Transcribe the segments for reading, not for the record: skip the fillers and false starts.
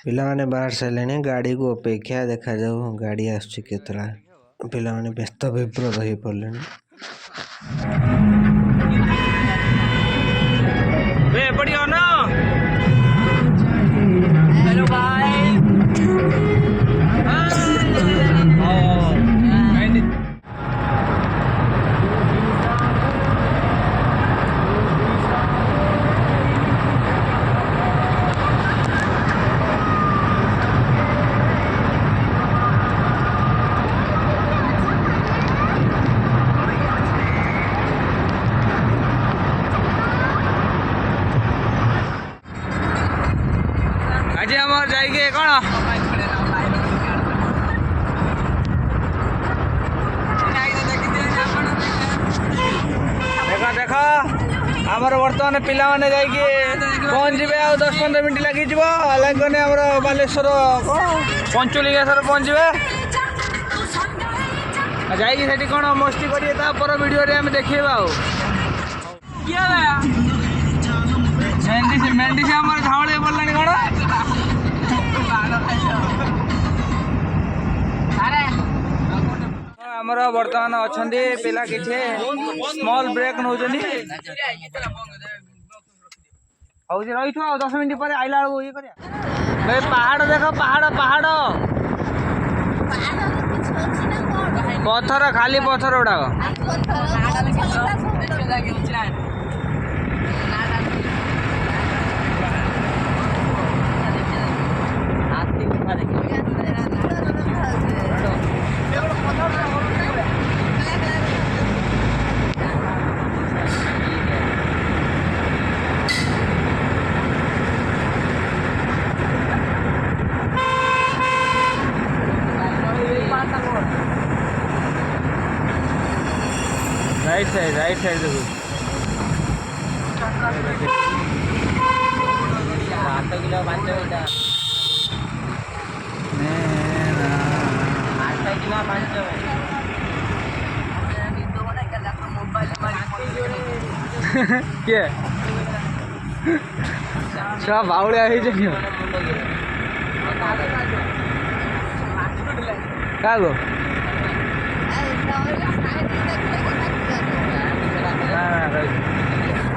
ପିଲାମାନେ ବାହାରି ସାରିଲେଣି। ଗାଡ଼ିକୁ ଅପେକ୍ଷା। ଦେଖାଯାଉ ଗାଡ଼ି ଆସୁଛି କେତେଟା। ପିଲାମାନେ ବ୍ୟସ୍ତ ବିବ୍ରତ ହେଇପଡ଼ିଲେଣି। आज आम जाइए कौन देख देख आमर बर्तमान पिला माने जाइए पहुँचे आ 10-15 मिनट लगी लगने आमर बालेश्वर पंचुलिंगेश्वर पहुँचे जाइए कौन मस्ती करिए तापर वीडियो रे हम देखा मेहंदी से आम झावड़े पड़लानी कौन आमर बर्तमान अच्छा पिला किसी स्मॉल ब्रेक नौ रही 10 मिनट पर आइला ये कर पहाड़ देख पहाड़ पहाड़ पत्थर खाली पत्थर गुड़ाक राइट साइड देखो 8 किलो 5 किलो 8 किलो 5 किए छुआ बाउलिया क्या गो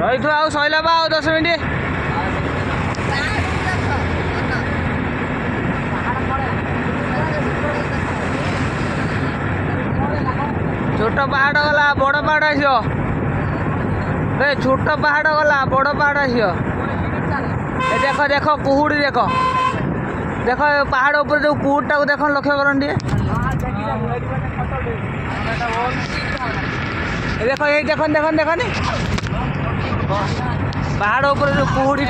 रही थो आउ सैला बा 10 मिनट छोट पहाड़ गला बड़ पहाड़ आस छोट पहाड़ गला बड़ पहाड़ आस देख देख कुहुड़ी देख देख पहाड़ ऊपर जो कुहुड़ा को देख लक्ष्य करन देख ये देख देख देखनी पहाड़ ऊपर जो कुहुड़ी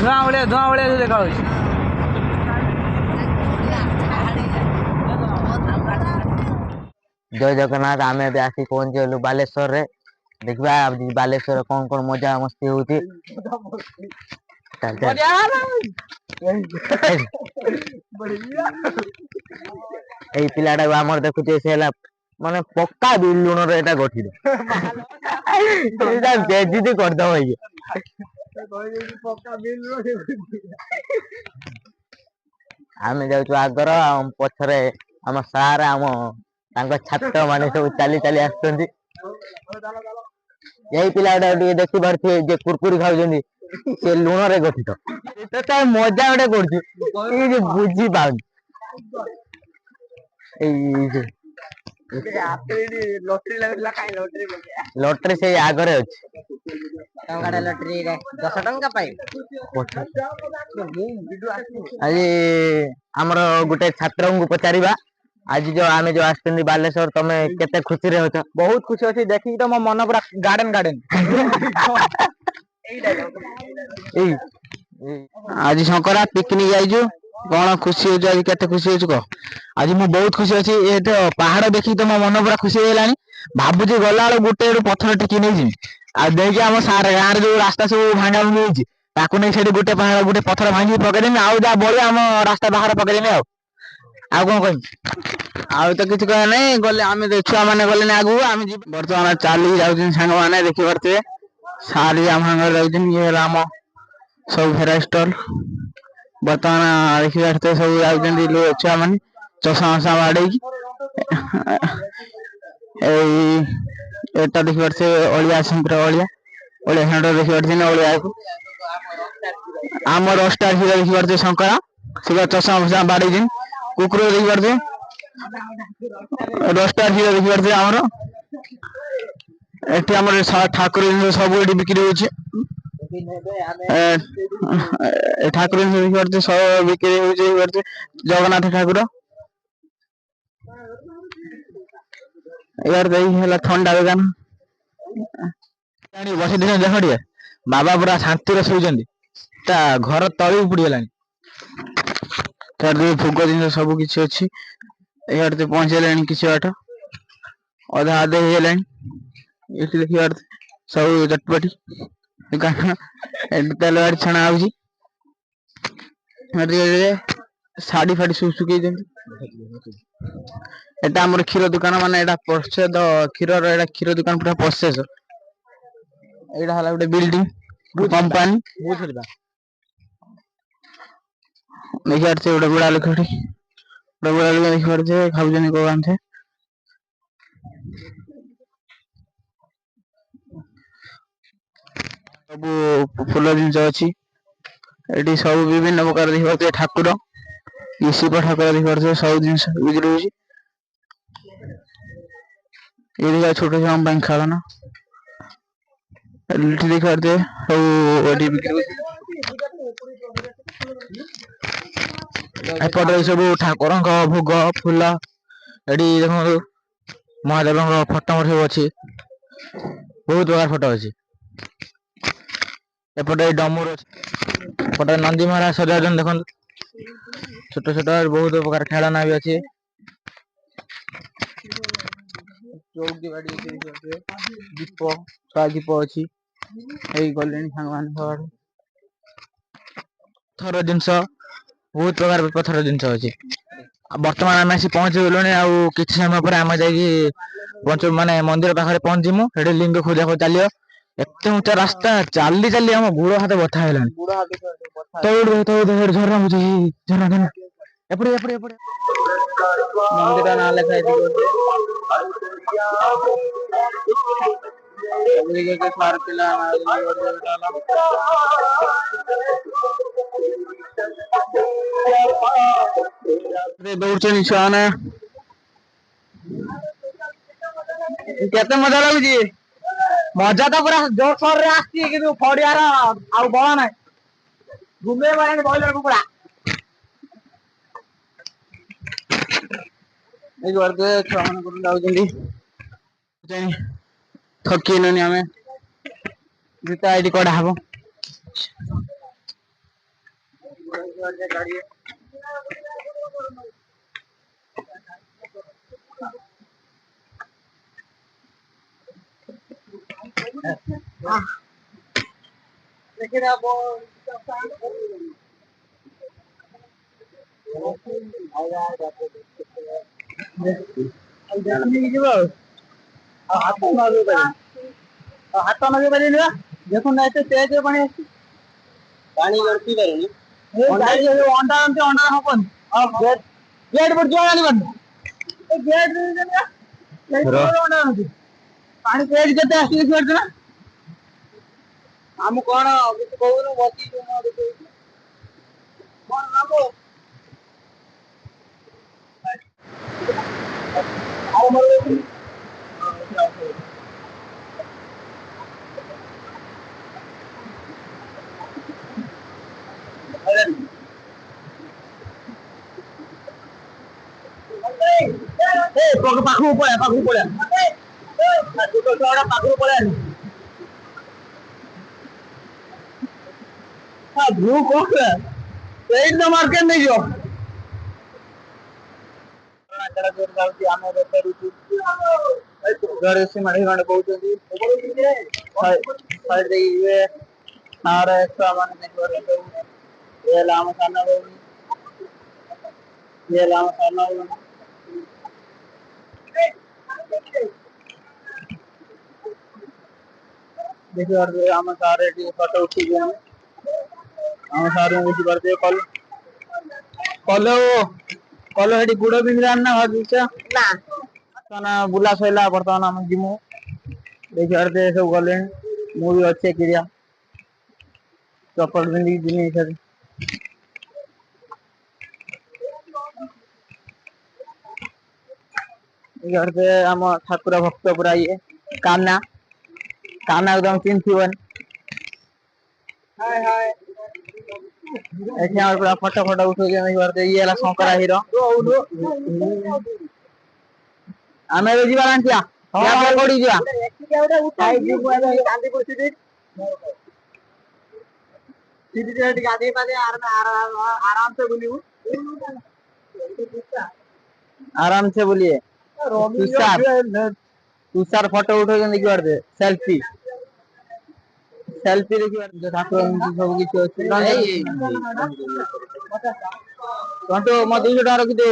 धुआं भाया जो देखा जय जगन्नाथ आम भी आसी पहुंचलु बालेश्वर रे देखा बालेश्वर कौन कौन मजा मस्ती होती पिलाटा आमर देखुचे से माने पक्का बिल लुण रेटा गठित बेजिति करदब ये आम जाऊँ आगर पछरे आम सार आम छात्र माने सब चली चली आसुंच यही पिला देखी पारे जे कुरकुरी खाऊं से लुण रे गठित तो मजा गोटे कर बुझी पाऊँ लटरी से आगे अच्छे लटरी 10 टंका आज आमर गोटे छात्र को पचार आज जो आम जो आस बालेश्वर तुम केते खुशी रे होता बहुत खुशी अच्छी देखिए तो मो मन पूरा गार्डन गार्डन आज शंकरा पिकनिक जाइजु कौन खुशी हो आज केते खुशी हो कह आज मु बहुत खुशी अच्छी ये तो पहाड़ देखी तो मो मन पूरा खुशी होगा भावुची गला गोटे पत्थर टेकी नहीं देखिए आम सारे गाँव जो रास्ता सब भांगा भांगी नहीं गोटे गोटे पत्थर भांगी पकईदेमी आउ जहाँ बढ़िया आम रास्ता बाहर पकईदेमी आ कौन कह आउ तो किसी कह नहीं गले आम छुआ मैंने गले आगू आम बर्तमान चली जाऊँ सांग मैंने देखी पारे सारी आम ये आम सब भेराइटी स्टॉल बर्तमान देखिए सब जाउछन्ती छुआ माने चषमा मशा बाड़ेकी एटा देखिए से अलिया संतरा अलिया अलिया संतरा देखिए अलिया को आमर स्टार हीरो देखिए शंकरा से चषमा मशा बाड़े कुकुर देखिए स्टार हीरो देखिए आमर एटी आमर ठाकुर सब ये बिक्री होची ठाकुर देखिए सब बिक्री होची जगन्नाथ ठाकुर यार है थंडा दुकान बसी देख टे बाबा पूरा शांति शोचंती घर तली उपड़गलानी भोग जिन सब किसी अच्छी यार पहुंचेगा किसी बाट अधा अधे होगा ये देखिए सब चटपटी तेल गाड़ी छणा हो शाढ़ी फाड़ी सब सुखे एटा आमर क्षीर दुकान माने एटा प्रसिद्ध क्षीर दुकान पूरा प्रशेष एटा हला गोटे बिल्डिंग कंपनी देखिए गोटे बुढ़ा लोक देखिए खाऊन कौन थे सब फूल जिन अच्छी ये सब विभिन्न प्रकार देखिए ठाकुर शिव ठाकुर देखिए सब जिन बिक्री होची ये देखिए छोट छुआ खेलना देखिए सब बिक्री एपटे सब ठाकुर भोग फूल ये देखो महादेव फोटो सब अच्छी बहुत प्रकार फोटो अच्छी एपटे डमर एपटे नंदी महाराज सजा देख छोट छोट बहुत प्रकार खेलना भी अच्छी चौकी बाड़ी दीप छुआ दीप अच्छी गले सांग पथर जिनस बहुत प्रकार पथर जिनस अच्छी बर्तमान आम आसी पहुंची गलु आ कि समय पर आम जा माने मंदिर पाखे पहुंचीमु लिंग खोजा को चलियो एत ऊंचा रास्ता चली चली आम गोड़ हाथ बथा है झरना बुझे झरना एपटे एपटे एपटे मंदिर ना लिखाई दौड़ छुआ केते मजा लगुची मजा तो पूरा जोरसोर रे आसी कि फड़ियार आउ बल ना घूमे बहल कुकुड़ा छुआ मान थकी नी आम जूता ये कड़ा हम लेकिन अब हाथ नगे पारे देखो ना तेज पानी पानी अंडा अंडा हबन गेट पर जो गेट पानी तेज के आस ना आम कौन कहून बस पाखु पड़ा पाखु पड़ा भू कौन मार्केट नहीं जो देखिए आम सारे फोटो उठी ଆମ ସାର୍ ଦେଖି ପାରୁଥିବେ କଲ କଲ କଲ ସେଠି ଗୁଡ ପିନ୍ଧିଲାନି ନା ଭାବିଛ ନା ବର୍ତ୍ତମାନ ବୁଲା ସଇଲା ବର୍ତ୍ତମାନ ଆମେ ଯିମୁ ଦେଖି ପାରୁଥିବେ ସବୁ ଗଲେଣି ମୁଁ ବି ଅଛି ଏକିରିଆ ଚପଲ ପିନ୍ଧିକି ଯିମି ଏଠାରେ ଆମ ଠାକୁର ଭକ୍ତ ପୁରା ଇଏ କାହ୍ନା କାହ୍ନାକୁ ତମେ ଚିହ୍ନିଥିବନି ଏଠି ଆମର ପୁରା ଫଟୋ ଉଠଉଛନ୍ତି ଇଏ ହେଲା ଶଙ୍କରା ହିର ଆମେ ଏବେ ଯିବା ଜାଣିଛିଆ କୋଉଠି ଯିବା ଗାଧେଇ ପାଧେଇ ଆରାମସେ ବୁଲିବୁ आराम से बोलिए तुषार फोटो उठो देखिए सेल्फी सेल्फी देखिए ठाकुर सब किसी अच्छे मो 200 टका रखिदे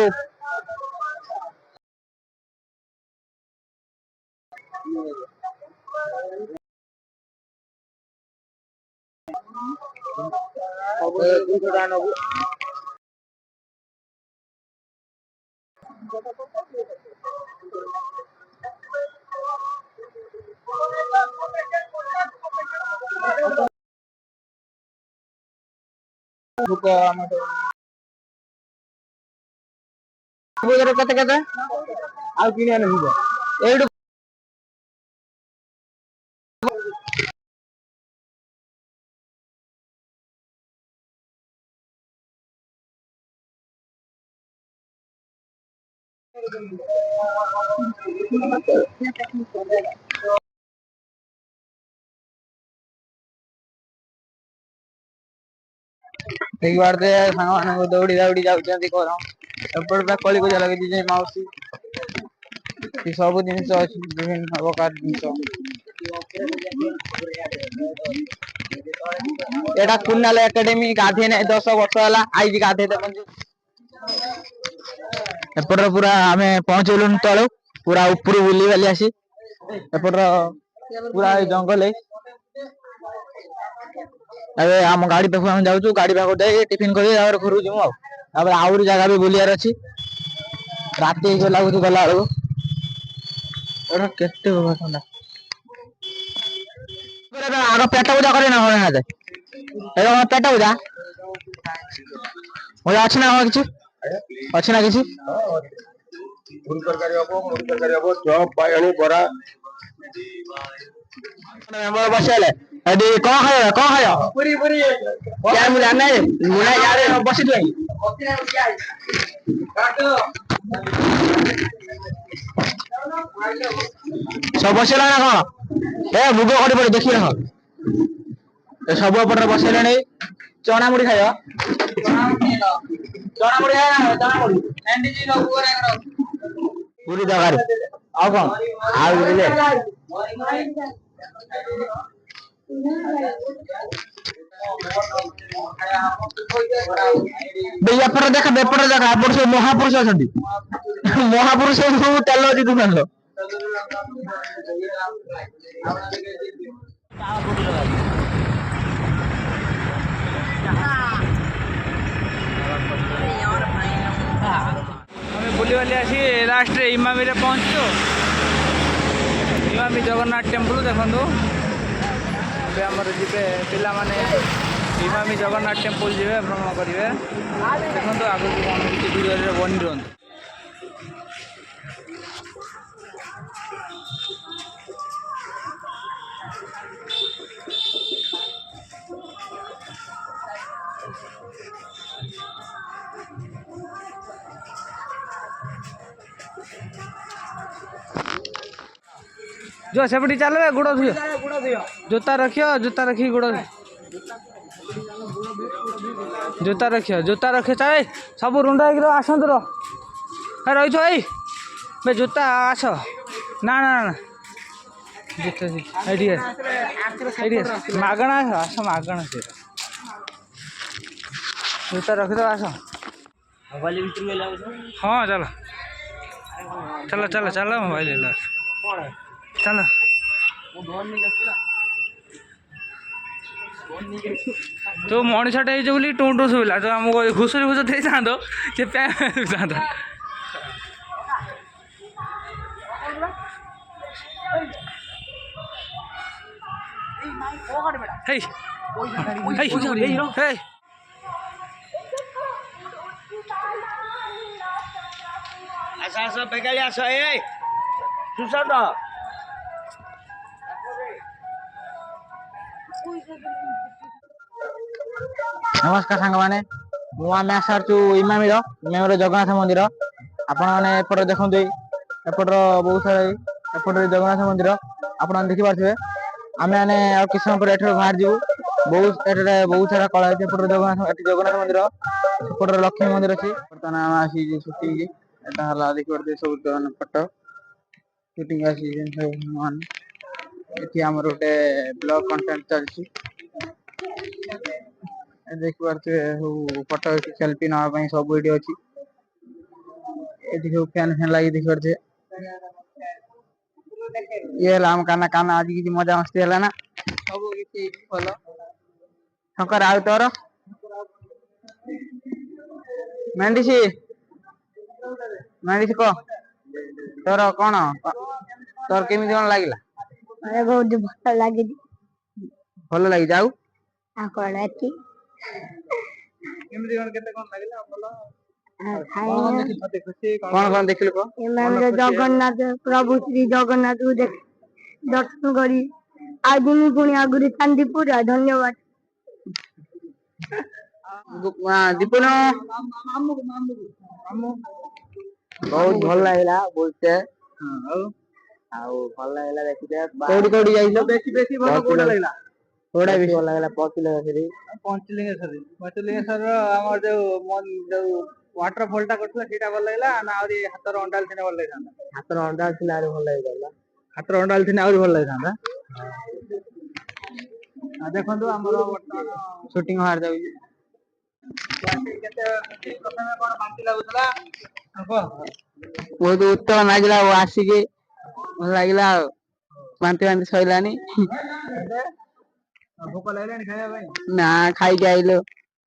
କେତେ କେତେ ଆଉ କିଣିବା ଏଇଠୁ ठीक बारते सामान दौड़ी दौड़ी जाऊँगी कौन एपटे कलिकजा लगे माउसी सब जिन अच्छी विभिन्न प्रकार जिन एटा कुनाल एकेडमी गाधे ना 10 वर्ष है आई गाधे एपटर पूरा आम पहुंचलु तलू पूरा ऊपर बुली बाली आसी एपटर पूरा जंगल है अबे आम गाड़ी पाखु हम जाऊँ गाड़ी पाखु दे टिफिन कर घर जीमु आउरी जगह भी बुलियार अच्छी राति लगुच गला बेलू केते ठंडा आग पेट पूजा करे ना पेट पूजा मुझे अच्छी ना किसी अच्छी ना किसी बसले कौन खाया क्या मुझे जाना है बस सब बसला ना कौन ए मुग खड़ी पड़े देखिए सब पटे बसले चना मुड़ी खाय चना मुड़ी पूरी दरकार ଆଉ କଣ ଆଉ ବୁଝିଲେ ଏପଟେ ଦେଖା ଏପଟେ ଦେଖା ଆପଣ ସବୁ ମହାପୁରୁଷ ଅଛନ୍ତି ମହାପୁରୁଷ ସବୁ ତେଲ ଅଛି ଦୋକାନର बुली बाली आसी लास्ट इमामी रे पहुँचु इमामी जगन्नाथ टेम्पल देखो आमर जी पिला माने इमामी जगन्नाथ टेम्पल जी भ्रमण करेंगे देखो आगे कौन वीडियो बनी रुहतु जो सेपटी चल गुड़ धुओ जूता रखियो जूता रखी गुड़ जूता रखियो चल सब रुंड आसतु रही बे जूता आस ना ना ना जूता मागणा आस मागणा से जूता रखिद आस हाँ चलो चलो चलो चलो मोबाइल चलो तो मनीषाटे बोली टू टू शुला तो आमको घुसुरी घुस दे था से था Hey! Hey! Hey! Asa pegali asa susah dah. नमस्कार सांग मैंने आम आसू इमामी जगन्नाथ मंदिर आपण मैंने एपट देखते एपट बहुत सारा एपट जगन्नाथ मंदिर आप देखिपे आम मैंने किस समय पर बाहर जीव बहुत बहुत सारा कला एपट जगन्नाथ मंदिर सेपट लक्ष्मी मंदिर अच्छी बर्तमान आम आसी सुटिंग देखिए सब फटो सुटिंग आसी गोटे ब्लॉग कंटेंट चलती देखिए फटो सेल्फी नापी सब वीडियो अच्छी सब फैन फैन लगी देखिए ये आम काना काना आज किसी मजा मस्ती है ना सब किसी भल शंकर आउ तोर मेडिस मेडिस कह तोर कौन तोर केमी कौन लगे बहुत भल लगे भल लगी जाऊ कौन अच्छी कौन कौन देख जगन्नाथ प्रभु श्री जगन्नाथ को दर्शन करी आज पुणी आगुरी चांदीपुर धन्यवाद दीपन बहुत भल लगा बोलते भल लगा देखते कौड़ी कौड़ी जाइल थोड़ा भी भल लगा पंचलिंगेश्वर आम जो वाटरफॉल टा करता भल लगा ना हाथर अंडाल थी भल लगा हाथर अंडाल थी भल लगा हाथर अंडाल थी भल लगा देखो शूटिंग बाहर जाऊ बहुत उत्तम लगे आसिक भल लगे बांति बांति सैलानी भोक लगे खाया ना खाई आइलो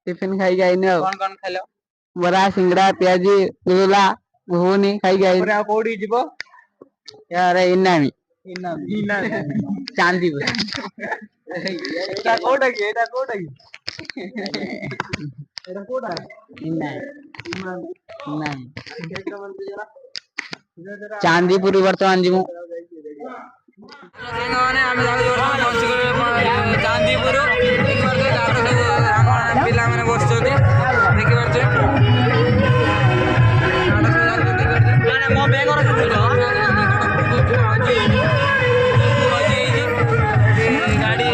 टिफिन खाई आईनी कौन कौन खाइल बरा सिंगड़ा पियाजी गुला घुगुनी खाई आई कौड़ी जीव यार इनामी चांदीपुर चांदीपुर बर्तमान जीवु चांदीपुर पिला मैंने बस देखिए मो बैग गाड़ी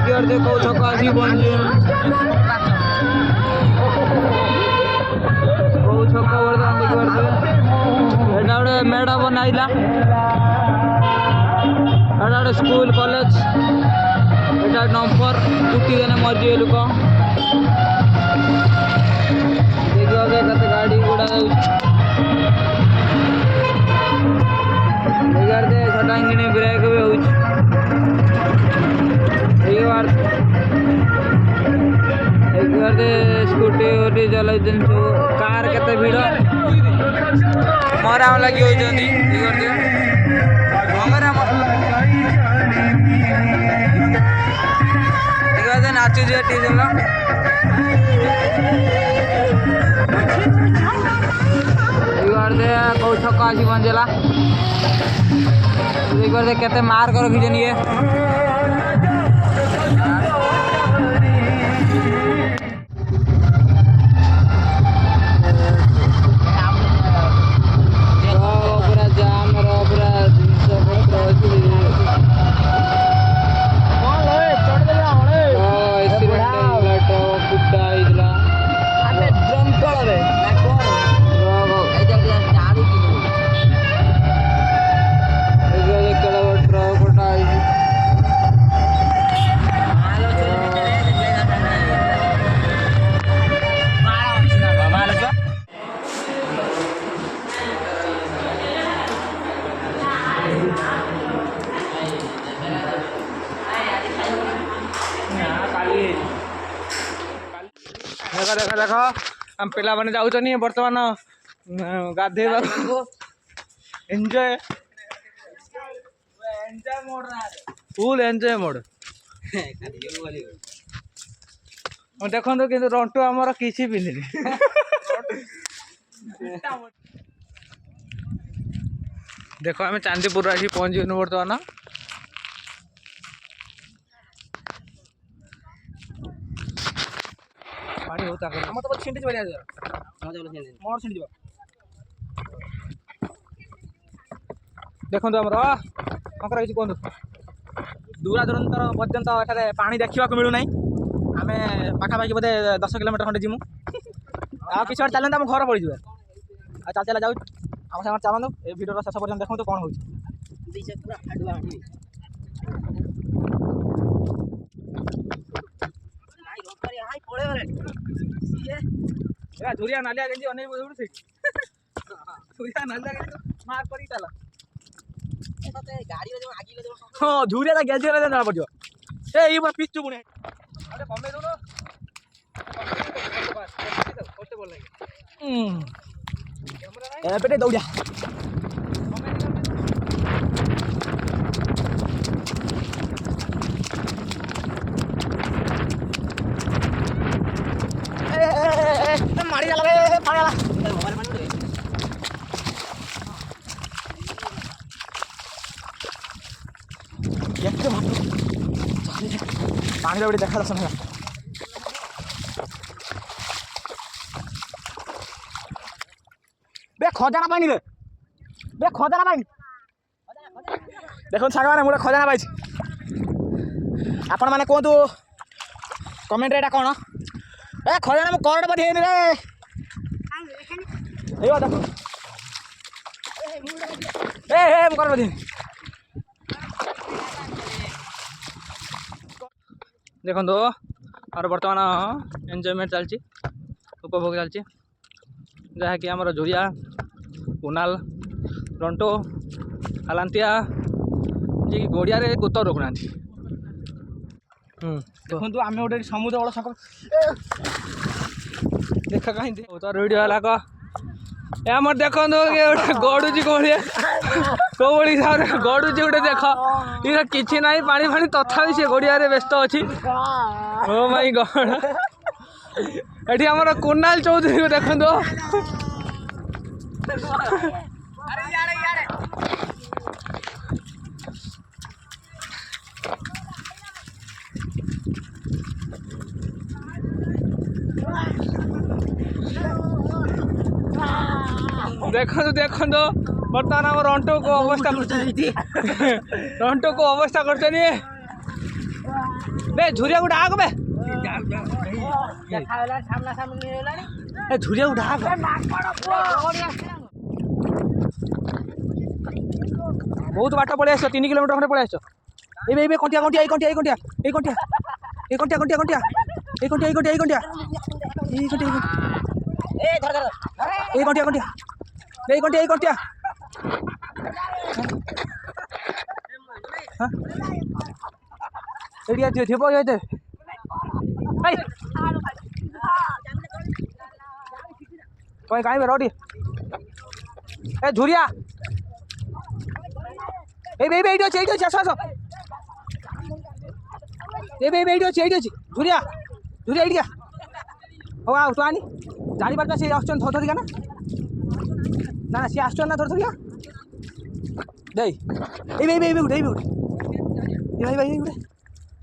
दरिया देखिए कौ छक आसी बंजू कौ छक बर्तमान देखिए एटा गोटे मेढ़ बनाइला एटा गोटे स्कूल कॉलेज एटा नंबर टूटी देने मरी लोक देखिए कते गाड़ी गुड़ा देखिए छटांगिणी ब्रेक भी हो स्कूटी उटी चल कार केते भीड़ मराम लगी होती नाचु कौ छक आसी पहुँचला केते मार्क रखीछन ये देख आम पिला मैंने जाऊँ बर्तमान गाधेवा एंजॉय फुल एंजॉय मोड देखो कि रंटू आमर किसी पिंधि देख आम चांदीपुर आसी पहुँचीगलु बर्तमान देखो आमर कौन कहतु दूरा दूरांतर पर्यंत एठारे पानी देखा मिलूना आम पाखापाखि बोधे 10 किलोमीटर खंडे जीमु आ कि चलते आम घर पड़ जाए चल चला जाऊ आम सागर चलू ये भिडियो शेष पर्यटन देखो कौन हो झुरिया नालिया गंजी अनेक झुरिया नालिया गंजी मार कर चला हाँ झुरिया गैस जना पड़ ये पिचु पुणे अरे कमे दो पेटे दौड़िया मारी डाला पानी पानी बड़ी देखा दर्शन है बे खजाना पानी रे बे खजाना पानी देखो साग मैंने गोटे खजाना पाई आपण मैंने कहतु कमेंट रे कौन ए खजाना मु करोड़ पठे रे देखो ए मु करोड़ पठे देखो और बर्तमान एंजॉयमेंट चलती उपभोग चलती जहाँकि आमर झुरिया कुनाल रंटो हालांतिया जी गड़िया गोत रोकुना देखो आम गोटे समुद्र बड़ सक देख कहीं तो वीडियो है आम देखो गोटे गड़ुची कौलिया कौड़ी हिसाब से गड़ुची गोटे देख ये किसी ना पानी फानी तथा सी गड़िया व्यस्त अच्छी ओ माय गॉड ये आम कुनाल चौधरी को देखो देखो देखो बर्तमान आम रंटो को अवस्था रंटो को अवस्था कर झुरिया गुटा आग बे झुरिया गुटा आग बहुत बाट पड़े आस 3 किलोमीटर खंडे पड़े आस ये कंटिया कंटिया कंटिया कंटिया कंटिया कंटिया कंटिया कंटिया कंटिया कंटिया कंटिया कंटिया कंटिया नहीं कंटिया कंटिया एरिया थे पो ये कोई काई में रोटी ए झुरिया ए बे एडी अछि आसो आसो ए बे एडी अछि झुरिया झुरिया एडी हो आ तो आनी जानी पारता से आछन थोथरिया ना ना सी आछन ना थोथरिया दे ए बे उठे ए भाई उठे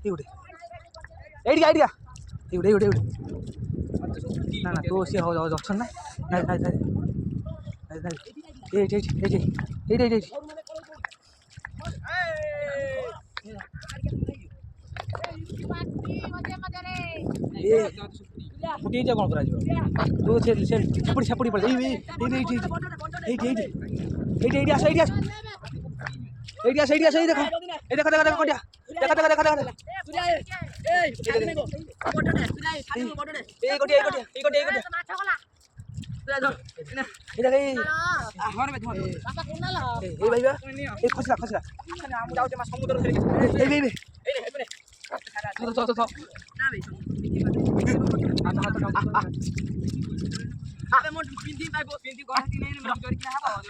ये उठे एडी आइडिया ये उठे ना ना तो सी हो ऑप्शन ना नहीं नहीं फुटी जा कौन करा तो से छपड़ी छपड़ी पड़ ए आस सही देखो ए देखो देखो देखो देखो देखो देखो खसला खसला समुद्र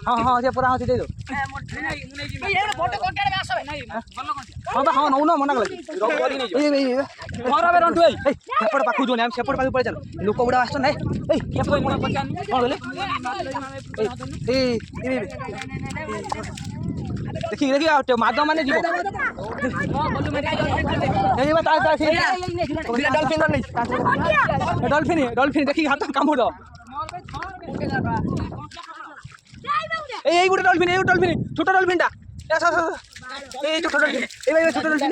हाँ हाँ से पूरा हाँ से दे दो हाँ नौ ना मना सेपट पाखु जो सेपट पाखु पड़े चल लोक गुड़ा आस ना देखी देखी माध मैंने डलफिन डलफिन देखी हाथ कामुड़ এই গোটে ডলফিন ছোট ডলফিনটা এই ছোট ডলফিন এই ভাই ছোট ডলফিন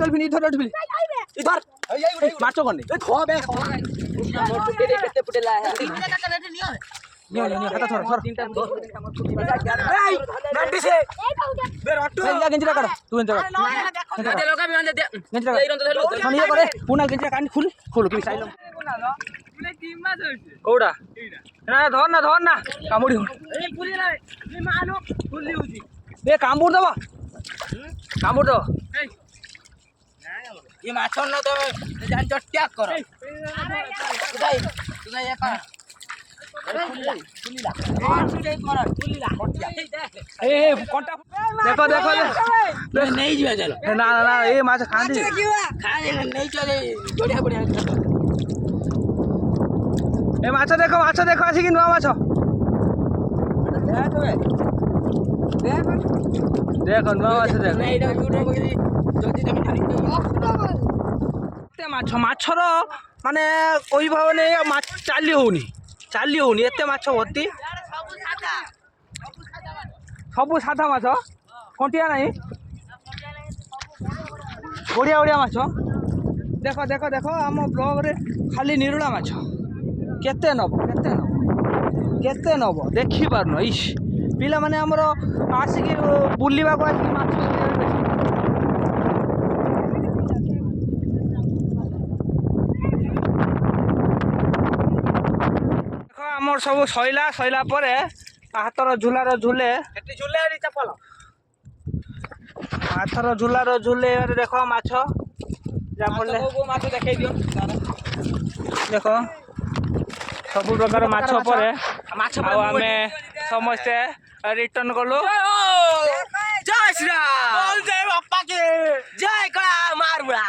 ডলফিন ইধর ডলফিন ইধর মারছো কোন এই ধোয়া বে কেতে ফুটেলা নিও হাত ধর এই নাটিছে বে রট্টু এই গেঞ্জিটা কাটো তুই গেঞ্জিটা কাটো দে লগা বিমান দে গেঞ্জিটা এই রন্ত ধরলো নিয়ে করে পুনা গেঞ্জিটা কানি খুল কি সাইলো কোডা না ধর না কামুড়ি এই পুলি না এই মানো ফুলি উজি এ কামুড় দাও এই ये माछर न तो जान चट्याक कर तुझा ये पा ए कोंटा देखो नहीं जिया चलो ना ए माछ खांदी खाए नहीं चले बढ़िया बढ़िया ए माछ देखो आसी कि नुआ माछ देखो नुआ माछ देख माछर माने कही भावने चाली होनी एत माछ भर्ती सब साधा माछ कंटिया नहीं बढ़िया माछ देख आम ब्लॉग रे खाली निरुला माछ केते नब देखी पारन इस पिला माने हमर आसिक बुलिबा को आसिक माछ आमर सब सैला पर हाथर झूलार झूले चपल हाथर झूलार झूले देख माछ देख देख सब प्रकार माछ पर आम समस्ते रिटर्न कलु जय श्री राम जय बापा के जय कला मारुड़ा।